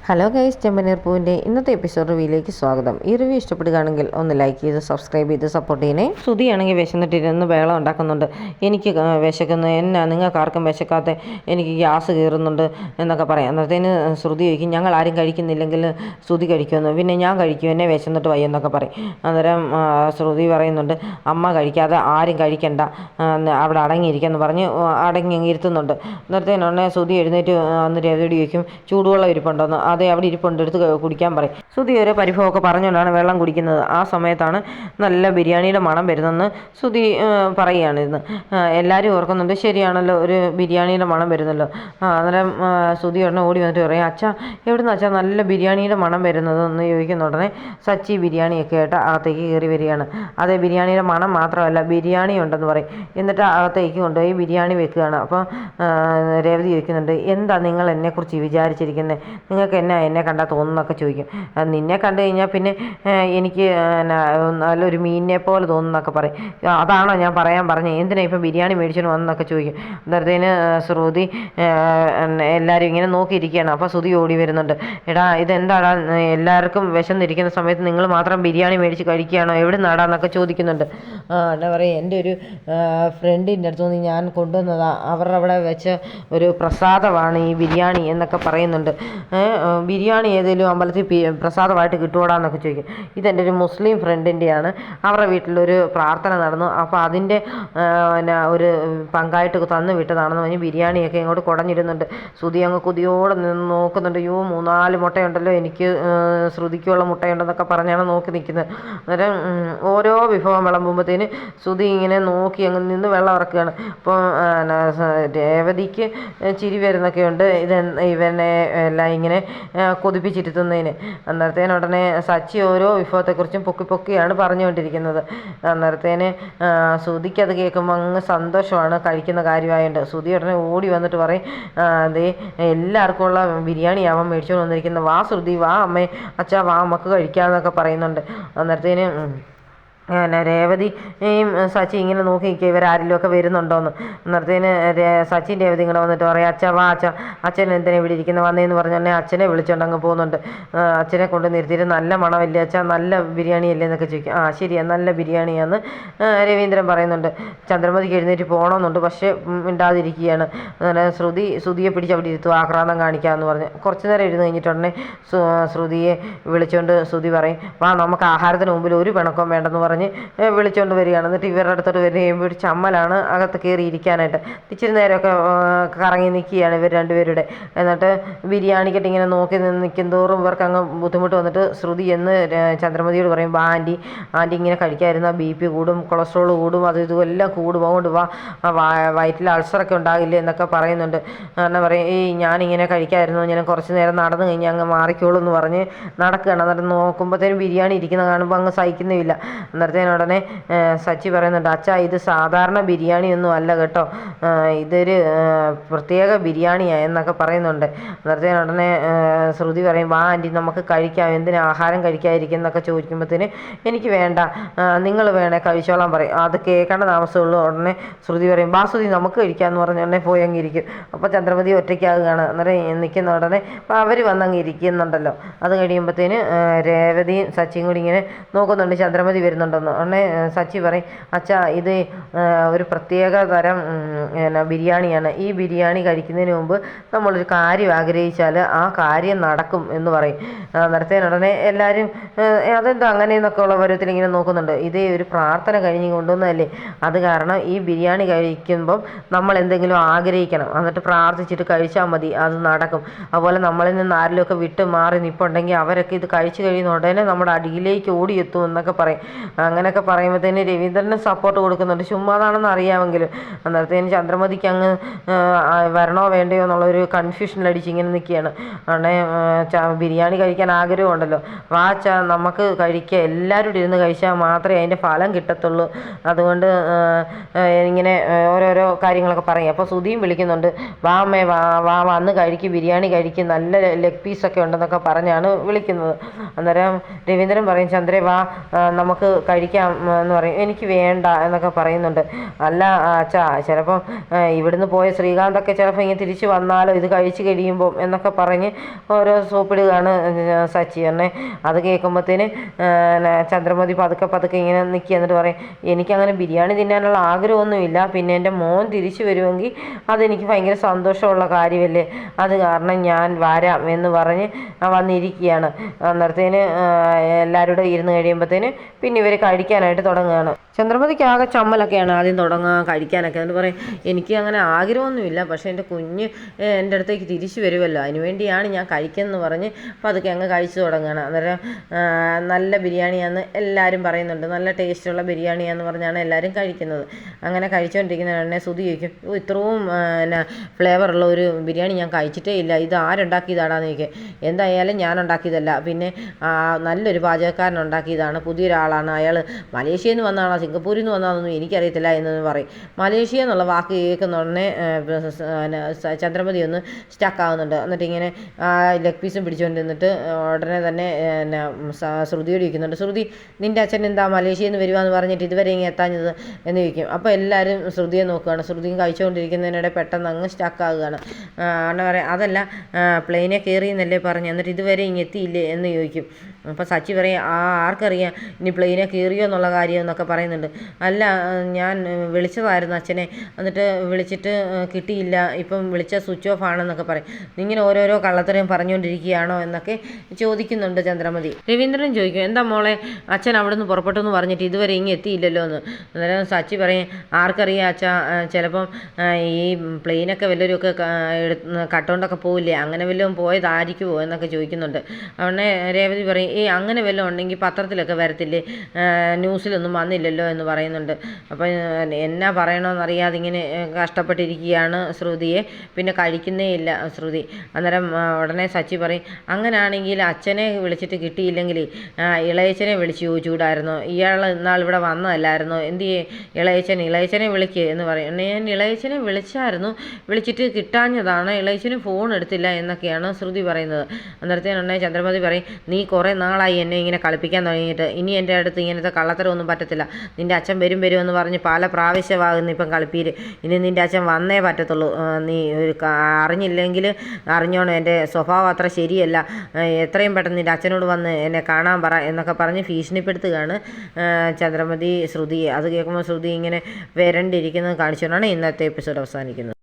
Hello guys, ചെമ്പനീർ പൂവിൻ്റെ ഇന്നത്തെ episode റിവ്യൂയിലേക്ക് സ്വാഗതം. ഈ റിവ്യൂ ഇഷ്ടപ്പെടുകയാണെങ്കിൽ ഒന്ന് ലൈക്ക് ചെയ്ത് സബ്സ്ക്രൈബ് ചെയ്ത് സപ്പോർട്ട് ചെയ്യണേ. ശ്രുതിയാണെങ്കിൽ വിശന്നിട്ടിരുന്ന് ബഹളം ഉണ്ടാക്കുന്നുണ്ട്. എനിക്ക് വിശക്കുന്നു, എന്നാ നിങ്ങൾക്ക് ആർക്കും വിശക്കാത്ത, എനിക്ക് ഗ്യാസ് കയറുന്നുണ്ട് എന്നൊക്കെ പറയാം. അന്നത്തേന് ശ്രുതി ചോദിക്കും, ഞങ്ങൾ ആരും കഴിക്കുന്നില്ലെങ്കിൽ ശ്രുതി കഴിക്കുമെന്ന്. പിന്നെ ഞാൻ കഴിക്കും, എന്നെ വിശന്നിട്ട് വയ്യെന്നൊക്കെ പറയും. അന്നേരം ശ്രുതി പറയുന്നുണ്ട്, അമ്മ കഴിക്കാതെ ആരും കഴിക്കണ്ട, അവിടെ അടങ്ങിയിരിക്കാമെന്ന് പറഞ്ഞ് അടങ്ങി ഇരുത്തുന്നുണ്ട്. അന്നേരത്തേനാണ് ശ്രുതി എഴുന്നേറ്റ് അന്ന് രവിയോട് ചോദിക്കും, ചൂടുവെള്ളം ഇരിപ്പുണ്ടോന്ന്. അതെ, അവിടെ ഇരിപ്പുണ്ട്, എടുത്ത് കുടിക്കാൻ പറയും. ശ്രുതി ഒരു പരിഭവമൊക്കെ പറഞ്ഞുകൊണ്ടാണ് വെള്ളം കുടിക്കുന്നത്. ആ സമയത്താണ് നല്ല ബിരിയാണിയുടെ മണം വരുന്നെന്ന് ശ്രുതി പറയുകയാണിരുന്ന്. എല്ലാവരും ഓർക്കുന്നുണ്ട്, ശരിയാണല്ലോ, ഒരു ബിരിയാണിയുടെ മണം വരുന്നല്ലോ. അന്നേരം ശ്രുതി ഉടനെ ഓടി വന്നിട്ട് പറയും, അച്ഛാ എവിടുന്ന് അച്ഛാ നല്ല ബിരിയാണിയുടെ മണം വരുന്നത് എന്ന് ചോദിക്കുന്ന ഉടനെ സച്ചി ബിരിയാണിയൊക്കെ ആയിട്ട് അകത്തേക്ക് കയറി വരികയാണ്. അതേ, ബിരിയാണിയുടെ മണം മാത്രമല്ല, ബിരിയാണി ഉണ്ടെന്ന് പറയും. എന്നിട്ട് അകത്തേക്ക് കൊണ്ടുപോയി ബിരിയാണി വെക്കുകയാണ്. അപ്പം രേവതി ചോദിക്കുന്നുണ്ട്, എന്താ നിങ്ങൾ എന്നെക്കുറിച്ച് വിചാരിച്ചിരിക്കുന്നത്, നിങ്ങൾക്ക് എന്നെ കണ്ടാൽ തോന്നുന്നൊക്കെ ചോദിക്കും. നിന്നെ കണ്ടു കഴിഞ്ഞാൽ പിന്നെ എനിക്ക് നല്ലൊരു മീനിനെ പോലെ തോന്നുന്നൊക്കെ പറയും. അതാണോ ഞാൻ പറയാൻ പറഞ്ഞത്, എന്തിനാ ഇപ്പം ബിരിയാണി മേടിച്ചോണ്ട് വന്നൊക്കെ ചോദിക്കും. അന്നേരത്തേന് ശ്രുതി എല്ലാവരും ഇങ്ങനെ നോക്കിയിരിക്കുകയാണ്. അപ്പോൾ ശ്രുതി ഓടി വരുന്നുണ്ട്, എടാ ഇതെന്താടാ, എല്ലാവർക്കും വിശന്നിരിക്കുന്ന സമയത്ത് നിങ്ങൾ മാത്രം ബിരിയാണി മേടിച്ച് കഴിക്കുകയാണോ, എവിടെ നടാന്നൊക്കെ ചോദിക്കുന്നുണ്ട്. എന്താ പറയുക, എൻ്റെ ഒരു ഫ്രണ്ടിൻ്റെ അടുത്ത് നിന്ന് ഞാൻ കൊണ്ടുവന്നതാണ്, അവരുടെ അവിടെ വെച്ച ഒരു പ്രസാദമാണ് ഈ ബിരിയാണി എന്നൊക്കെ പറയുന്നുണ്ട്. ബിരിയാണി ഏതെങ്കിലും അമ്പലത്തിൽ പ്രസാദമായിട്ട് കിട്ടുകൂടാന്നൊക്കെ ചോദിക്കും. ഇതെൻ്റെ ഒരു മുസ്ലിം ഫ്രണ്ടിൻ്റെയാണ്, അവരുടെ വീട്ടിലൊരു പ്രാർത്ഥന നടന്നു, അപ്പോൾ അതിൻ്റെ ഒരു പങ്കായിട്ട് തന്നു വിട്ടതാണെന്ന് പറഞ്ഞ് ബിരിയാണിയൊക്കെ ഇങ്ങോട്ട് കുടഞ്ഞിരുന്നുണ്ട്. ശ്രുതി അങ്ങ് കൊതിയോടെ നിന്ന് നോക്കുന്നുണ്ട്. 3-4 മുട്ടയുണ്ടല്ലോ, എനിക്ക് ശ്രുതിക്കുള്ള മുട്ടയുണ്ടെന്നൊക്കെ പറഞ്ഞാണ് നോക്കി നിൽക്കുന്നത്. അന്നേരം ഓരോ വിഭവം വിളമ്പുമ്പോഴത്തേന് ശ്രുതി ഇങ്ങനെ നോക്കി അങ്ങ് നിന്ന് വെള്ളം ഇറക്കുകയാണ്. അപ്പോൾ രേവതിക്ക് ചിരി വരുന്നൊക്കെയുണ്ട്, ഇവനെ എല്ലാം ഇങ്ങനെ കൊതിപ്പിച്ചിരുത്തുന്നതിന്. അന്നേരത്തേന് ഉടനെ സച്ചി ഓരോ വിഭവത്തെക്കുറിച്ചും പൊക്കിയാണ് പറഞ്ഞുകൊണ്ടിരിക്കുന്നത്. അന്നേരത്തേന് ശ്രുതിക്ക് അത് കേൾക്കുമ്പോൾ അങ്ങ് സന്തോഷമാണ്, കഴിക്കുന്ന കാര്യമായുണ്ട്. ശ്രുതി ഉടനെ ഓടി വന്നിട്ട് പറയും, അതേ എല്ലാവർക്കും ഉള്ള ബിരിയാണി ആവാൻ മേടിച്ചുകൊണ്ട് വന്നിരിക്കുന്നത്, വാ ശ്രുതി, വാ അമ്മേ, അച്ഛാ വാ നമുക്ക് കഴിക്കാമെന്നൊക്കെ പറയുന്നുണ്ട്. അന്നേരത്തേന് രേവതിയും സച്ചി ഇങ്ങനെ നോക്കി നിൽക്കുക, ഇവരാരെങ്കിലുമൊക്കെ വരുന്നുണ്ടോയെന്ന്. അന്നേരത്തേന് സച്ചിൻ രേവതി ഇങ്ങനെ വന്നിട്ട് പറയും, അച്ഛാ വാ അച്ഛാ, അച്ഛൻ എന്തിനാ ഇവിടെ ഇരിക്കുന്നത്, വന്നേന്ന് പറഞ്ഞാൽ അച്ഛനെ വിളിച്ചുകൊണ്ട് അങ്ങ് പോകുന്നുണ്ട്. അച്ഛനെ കൊണ്ട് നിർത്തിയിട്ട്, നല്ല മണമല്ലേ അച്ഛാ, നല്ല ബിരിയാണി അല്ലേ എന്നൊക്കെ ചോദിക്കും. ശരിയാണ്, നല്ല ബിരിയാണിയാന്ന് രവീന്ദ്രൻ പറയുന്നുണ്ട്. ചന്ദ്രമതിക്ക് എഴുന്നേറ്റ് പോകണമെന്നുണ്ട്, പക്ഷേ മിണ്ടാതിരിക്കുകയാണ്. അങ്ങനെ ശ്രുതിയെ പിടിച്ച് അവിടെ ഇരുത്തും, ആക്രാന്തം കാണിക്കാമെന്ന് പറഞ്ഞ്. കുറച്ച് നേരം ഇരുന്ന് കഴിഞ്ഞിട്ടുടനെ ശ്രുതിയെ വിളിച്ചുകൊണ്ട് ശ്രുതി പറയും, വാ നമുക്ക് ആഹാരത്തിന് മുമ്പിൽ ഒരു പിണക്കവും വേണ്ടെന്ന് പറഞ്ഞ് വിളിച്ചുകൊണ്ട് വരികയാണ്. എന്നിട്ട് ഇവരുടെ അടുത്തോട്ട് വരുമ്പോൾ ഒരു ചമ്മലാണ് അകത്ത് കയറി ഇരിക്കാനായിട്ട്. ഇച്ചിരി നേരമൊക്കെ കറങ്ങി നിൽക്കുകയാണ് ഇവർ രണ്ടുപേരുടെ. എന്നിട്ട് ബിരിയാണിക്കിട്ട് ഇങ്ങനെ നോക്കി നിൽക്കും തോറും ഇവർക്ക് അങ്ങ് ബുദ്ധിമുട്ട് വന്നിട്ട് ശ്രുതി എന്ന് ചന്ദ്രമതിയോട് പറയും, വാ ആൻറ്റി ഇങ്ങനെ കഴിക്കാതിരുന്നാൽ BP കൂടും, കൊളസ്ട്രോൾ കൂടും, അത് ഇതുമെല്ലാം കൂടും, അതുകൊണ്ട് വാ, വയറ്റിൽ അൾസറൊക്കെ ഉണ്ടാകില്ലേ എന്നൊക്കെ പറയുന്നുണ്ട്. എന്നാ പറയും, ഞാനിങ്ങനെ കഴിക്കാതിരുന്നു, ഞാൻ കുറച്ച് നേരം നടന്നു കഴിഞ്ഞാൽ അങ്ങ് മാറിക്കോളൂ എന്ന് പറഞ്ഞ് നടക്കുകയാണ്. എന്നിട്ട് നോക്കുമ്പോഴത്തേനും ബിരിയാണി ഇരിക്കുന്ന കാണുമ്പോൾ അങ്ങ് സഹിക്കുന്നില്ല. ഉടനെ സച്ചി പറയുന്നുണ്ട്, അച്ഛാ ഇത് സാധാരണ ബിരിയാണിയൊന്നും അല്ല കേട്ടോ, ഇതൊരു പ്രത്യേക ബിരിയാണിയാണ് എന്നൊക്കെ പറയുന്നുണ്ട്. ഉടനെ ശ്രുതി പറയും, വാ ആൻറ്റി നമുക്ക് കഴിക്കാം, എന്തിനാ ആഹാരം കഴിക്കാതിരിക്കുന്നൊക്കെ ചോദിക്കുമ്പോഴത്തേന് എനിക്ക് വേണ്ട, നിങ്ങൾ വേണേ കഴിച്ചോളാൻ പറയും. അത് കേൾക്കേണ്ട താമസമുള്ളൂ. ഉടനെ ശ്രുതി പറയും, വാ ശ്രുതി നമുക്ക് കഴിക്കാമെന്ന് പറഞ്ഞ ഉടനെ പോയി അങ്ങിരിക്കും. അപ്പോൾ ചന്ദ്രമതി ഒറ്റയ്ക്കാകുകയാണ്. അന്നേരം നിൽക്കുന്ന ഉടനെ അപ്പോൾ അവർ വന്നങ്ങ് ഇരിക്കുന്നുണ്ടല്ലോ. അത് കഴിയുമ്പോഴത്തേന് രേവതിയും സച്ചിയും കൂടി ഇങ്ങനെ നോക്കുന്നുണ്ട്, ചന്ദ്രമതി വരുന്നുണ്ടെന്ന്. ഉടനെ സച്ചി പറയും, അച്ഛാ ഇത് ഒരു പ്രത്യേക തരം ബിരിയാണിയാണ്, ഈ ബിരിയാണി കഴിക്കുന്നതിന് മുമ്പ് നമ്മളൊരു കാര്യം ആഗ്രഹിച്ചാൽ ആ കാര്യം നടക്കും എന്ന് പറയും. ഉടനെ എല്ലാവരും അതെന്താ അങ്ങനെയെന്നൊക്കെ ഉള്ള പരുവത്തിൽ ഇങ്ങനെ നോക്കുന്നുണ്ട്. ഇതേ ഒരു പ്രാർത്ഥന കഴിഞ്ഞ് കൊണ്ടുവന്നതല്ലേ, അത് കാരണം ഈ ബിരിയാണി കഴിക്കുമ്പം നമ്മൾ എന്തെങ്കിലും ആഗ്രഹിക്കണം, എന്നിട്ട് പ്രാർത്ഥിച്ചിട്ട് കഴിച്ചാൽ മതി, അത് നടക്കും. അതുപോലെ നമ്മളിൽ നിന്ന് ആരിലുമൊക്കെ വിട്ട് മാറി നിൽപ്പുണ്ടെങ്കിൽ അവരൊക്കെ ഇത് കഴിച്ചു കഴിയുന്ന ഉടനെ നമ്മുടെ അടിയിലേക്ക് ഓടിയെത്തും എന്നൊക്കെ പറയും. അങ്ങനെയൊക്കെ പറയുമ്പോഴത്തേന് രവീന്ദ്രന് സപ്പോർട്ട് കൊടുക്കുന്നുണ്ട്, ചുമ്മാതാണെന്ന് അറിയാമെങ്കിലും. അന്നേരത്തേന് ചന്ദ്രമതിക്ക് അങ്ങ് വരണോ വേണ്ടയോ എന്നുള്ളൊരു കൺഫ്യൂഷനിലടിച്ച് ഇങ്ങനെ നിൽക്കുകയാണ്. ഉടനെ ബിരിയാണി കഴിക്കാൻ ആഗ്രഹമുണ്ടല്ലോ, വാച്ച നമുക്ക് കഴിക്കുക, എല്ലാവരും ഇരുന്ന് കഴിച്ചാൽ മാത്രമേ അതിൻ്റെ ഫലം കിട്ടത്തുള്ളൂ, അതുകൊണ്ട് ഇങ്ങനെ ഓരോരോ കാര്യങ്ങളൊക്കെ പറയും. അപ്പോൾ ശ്രുതിയും വിളിക്കുന്നുണ്ട്, വാ അമ്മേ വാ വന്ന് കഴിക്കും, ബിരിയാണി കഴിക്കും, നല്ല ലെഗ് പീസൊക്കെ ഉണ്ടെന്നൊക്കെ പറഞ്ഞാണ് വിളിക്കുന്നത്. അന്നേരം രവീന്ദ്രൻ പറയും, ചന്ദ്രേ വാ നമുക്ക് കഴിക്കാം എന്ന് പറയും. എനിക്ക് വേണ്ട എന്നൊക്കെ പറയുന്നുണ്ട്. അല്ല അച്ഛാ, ചിലപ്പം ഇവിടുന്ന് പോയ ശ്രീകാന്തൊക്കെ ചിലപ്പോൾ ഇങ്ങനെ തിരിച്ച് വന്നാലോ ഇത് കഴിച്ച് കഴിയുമ്പം എന്നൊക്കെ പറഞ്ഞ് ഓരോ സോപ്പിടുകയാണ് സച്ചി എന്നെ. അത് കേൾക്കുമ്പോഴത്തേന് ചന്ദ്രമതി പതുക്കെ പതുക്കെ ഇങ്ങനെ നിൽക്കുക. എന്നിട്ട് പറയും, എനിക്കങ്ങനെ ബിരിയാണി തിന്നാനുള്ള ആഗ്രഹമൊന്നുമില്ല, പിന്നെ എൻ്റെ മോൻ തിരിച്ചു വരുമെങ്കിൽ അതെനിക്ക് ഭയങ്കര സന്തോഷമുള്ള കാര്യമല്ലേ, അത് കാരണം ഞാൻ വരാം എന്ന് പറഞ്ഞ് വന്നിരിക്കുകയാണ്. അന്നേരത്തേന് എല്ലാവരും ഇരുന്ന് കഴിയുമ്പോഴത്തേന് പിന്നെ ഇവർ കഴിക്കാനായിട്ട് തുടങ്ങുകയാണ്. ചന്ദ്രമതിക്ക് ആകെ ചമ്മലൊക്കെയാണ് ആദ്യം കഴിക്കാനൊക്കെ. എന്നിട്ട് പറയും, എനിക്ക് അങ്ങനെ ആഗ്രഹമൊന്നുമില്ല, പക്ഷേ എൻ്റെ കുഞ്ഞ് എൻ്റെ അടുത്തേക്ക് തിരിച്ചു വരുമല്ലോ, അതിനുവേണ്ടിയാണ് ഞാൻ കഴിക്കുന്നതെന്ന് പറഞ്ഞ് പതുക്കെ അങ്ങ് കഴിച്ചു തുടങ്ങുകയാണ്. അന്നേരം നല്ല ബിരിയാണിയാണെന്ന് എല്ലാവരും പറയുന്നുണ്ട്, നല്ല ടേസ്റ്റുള്ള ബിരിയാണിയാണെന്ന് പറഞ്ഞാണ് എല്ലാവരും കഴിക്കുന്നത്. അങ്ങനെ കഴിച്ചുകൊണ്ടിരിക്കുന്നതിനെ ശ്രുതി ചോദിക്കും, ഇത്രയും ഫ്ലേവറുള്ള ഒരു ബിരിയാണി ഞാൻ കഴിച്ചിട്ടേ ഇല്ല, ഇത് ആരുണ്ടാക്കിയതാടാന്ന് ചോദിക്കും. എന്തായാലും ഞാൻ ഉണ്ടാക്കിയതല്ല, പിന്നെ നല്ലൊരു പാചകക്കാരൻ ഉണ്ടാക്കിയതാണ്, പുതിയൊരാളാണ്, അയാൾ മലേഷ്യയിൽ നിന്ന് വന്നതാണോ സിംഗപ്പൂരിൽ നിന്ന് വന്നതാണെന്നൊന്നും എനിക്കറിയത്തില്ല എന്ന് പറയും. മലേഷ്യ എന്നുള്ള വാക്ക് കേൾക്കുന്ന ഉടനെ ചന്ദ്രമതി ഒന്ന് സ്റ്റക്കാവുന്നുണ്ട്. എന്നിട്ട് ഇങ്ങനെ ലെഗ് പീസും പിടിച്ചുകൊണ്ടിരുന്നിട്ട് ഉടനെ തന്നെ ശ്രുതിയോട് ചോദിക്കുന്നുണ്ട്, ശ്രുതി നിൻ്റെ അച്ഛൻ എന്താ മലേഷ്യയിൽ നിന്ന് വരുവാന്ന് പറഞ്ഞിട്ട് ഇതുവരെ ഇങ്ങനെ എത്താഞ്ഞത് എന്ന് ചോദിക്കും. അപ്പോൾ എല്ലാവരും ശ്രുതിയെ നോക്കുകയാണ്. ശ്രുതിയും കഴിച്ചുകൊണ്ടിരിക്കുന്നതിനിടെ പെട്ടെന്ന് അങ്ങ് സ്റ്റക്കാവുകയാണ്. അണ്ണ പറയാം, അതല്ല പ്ലെയിനെ കയറി എന്നല്ലേ പറഞ്ഞു, എന്നിട്ട് ഇതുവരെ ഇങ്ങനെ എത്തിയില്ലേ എന്ന് ചോദിക്കും. അപ്പോൾ സച്ചി പറയും, ആർക്കറിയാം ഇനി പ്ലെയിനെ കയറിയോ എന്നുള്ള കാര്യം എന്നൊക്കെ പറയുന്നുണ്ട്. അല്ല, ഞാൻ വിളിച്ചതായിരുന്നു അച്ഛനെ, എന്നിട്ട് വിളിച്ചിട്ട് കിട്ടിയില്ല, ഇപ്പം വിളിച്ച സ്വിച്ച് ഓഫ് ആണെന്നൊക്കെ പറയും. ഇങ്ങനെ ഓരോരോ കള്ളത്തരം പറഞ്ഞുകൊണ്ടിരിക്കുകയാണോ എന്നൊക്കെ ചോദിക്കുന്നുണ്ട് ചന്ദ്രമതി. രവീന്ദ്രൻ ചോദിക്കും, എന്താ മോളെ അച്ഛൻ അവിടെ നിന്ന് പുറപ്പെട്ടു എന്ന് പറഞ്ഞിട്ട് ഇതുവരെ ഇങ്ങനെ എത്തിയില്ലല്ലോ എന്ന്. അന്നേരം സച്ചി പറയും, ആർക്കറിയാം അച്ഛാ, ചിലപ്പം ഈ പ്ലെയിനൊക്കെ വല്ലവരുമൊക്കെ കട്ടുകൊണ്ടൊക്കെ പോവില്ലേ, അങ്ങനെ വല്ലതും പോയതായിരിക്കുമോ എന്നൊക്കെ ചോദിക്കുന്നുണ്ട്. അവിടെ രേവതി പറയും, അങ്ങനെ വല്ലതും ഉണ്ടെങ്കിൽ പത്രത്തിലൊക്കെ വരത്തില്ലേ, ന്യൂസിലൊന്നും വന്നില്ലല്ലോ എന്ന് പറയുന്നുണ്ട്. അപ്പം എന്നാ പറയണമെന്നറിയാതെ ഇങ്ങനെ കഷ്ടപ്പെട്ടിരിക്കുകയാണ് ശ്രുതിയെ. പിന്നെ കഴിക്കുന്നേ ഇല്ല ശ്രുതി. അന്നേരം ഉടനെ സച്ചി പറയും, അങ്ങനെയാണെങ്കിൽ അച്ഛനെ വിളിച്ചിട്ട് കിട്ടിയില്ലെങ്കിൽ ഇളയച്ചനെ വിളിച്ച് ചോദിച്ചുകൂടായിരുന്നോ, ഇയാൾ ഇന്നാൾ ഇവിടെ വന്നതല്ലായിരുന്നോ, എന്ത് ഇളയച്ചനെ വിളിക്കുക എന്ന് പറയും. ഞാൻ ഇളയച്ചനെ വിളിച്ചായിരുന്നു, വിളിച്ചിട്ട് കിട്ടാഞ്ഞതാണ്, ഇളയച്ചന് ഫോൺ എടുത്തില്ല എന്നൊക്കെയാണ് ശ്രുതി പറയുന്നത്. അന്നേരത്തേനുണ്ടെ ചന്ദ്രമതി പറയും, നീ കുറേ നാളായി എന്നെ ഇങ്ങനെ കളിപ്പിക്കാൻ തുടങ്ങിയിട്ട്, ഇനി എൻ്റെ അടുത്ത് ഇങ്ങനത്തെ കള്ളത്തരമൊന്നും പറ്റത്തില്ല, നിൻ്റെ അച്ഛൻ വരുമെന്ന് പറഞ്ഞ് പല പ്രാവശ്യമാകുന്നു ഇപ്പം കളിപ്പീർ, ഇനി നിൻ്റെ അച്ഛൻ വന്നേ പറ്റത്തുള്ളൂ, നീ ഒരു അറിഞ്ഞില്ലെങ്കിൽ അറിഞ്ഞോണം, എൻ്റെ സ്വഭാവം അത്ര ശരിയല്ല, എത്രയും പെട്ടെന്ന് നിൻ്റെ അച്ഛനോട് വന്ന് എന്നെ കാണാൻ പറ എന്നൊക്കെ പറഞ്ഞ് ഭീഷണിപ്പെടുത്തുകയാണ് ചന്ദ്രമതി ശ്രുതിയെ. അത് കേൾക്കുമ്പോൾ ശ്രുതി ഇങ്ങനെ വരണ്ടിരിക്കുന്നത് കാണിച്ചുകൊണ്ടാണ് ഇന്നത്തെ എപ്പിസോഡ് അവസാനിക്കുന്നത്.